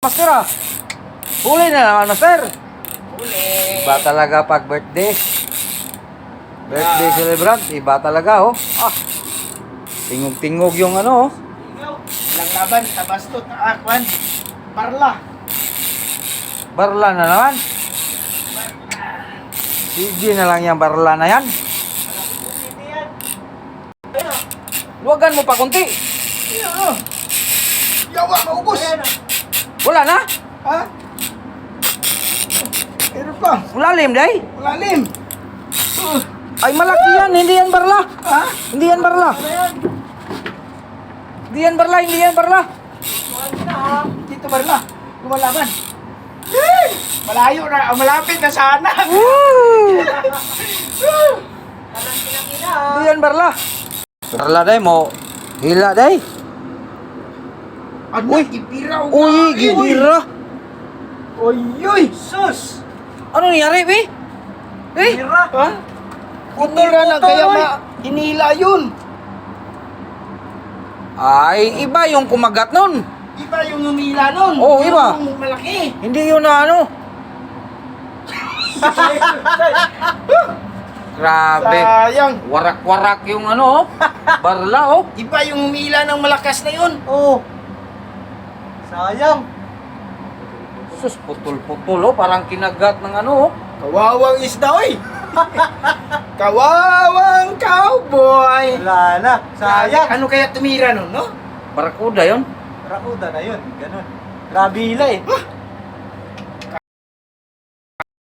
Master ah. Huli na naman, Master. Huli. Iba talaga pag birthday. Birthday celebrant, iba talaga oh. Ah. Tingog-tingog yung ano oh. Lang laban sa bastot na akwan. Parla. Barla na naman. Sige na lang yung barla na yan. Luwagan mo pa kunti. Yawa, maubos. Wala na? Ha? Meron pa. Lalim day. Malalim. Ay malaki yan, hindi yan barla. Ha? Hindi yan barla. Ano yan? Hindi yan barla, hindi yan barla. Dito barla. Lumalaban. Malayo na. Malapit na sana. Hindi yan barla. Barla day mo. Hila day. Ano? Uy. Gibira. Uy, gibira. Uy. Sus. Ano nangyari, Pi? Eh? Gibira. Ha? Putol na kaya inila yun. Ay, iba yung kumagat nun. Iba yung umila nun. Oo, iba. Yung malaki. Hindi yun na ano. Grabe. Sayang. Warak-warak yung ano, oh. Barla, oh. Iba yung umila ng malakas na yun. Oo. Sayang. Sus, putol-putol, oh. Parang kinagat ng ano, oh. Kawawang isda, oy. Kawawang cowboy. Wala na. Sayang. Ano kaya tumira nun, no? Barakuda yun. Rakuda na yun. Ganun. Rabila eh.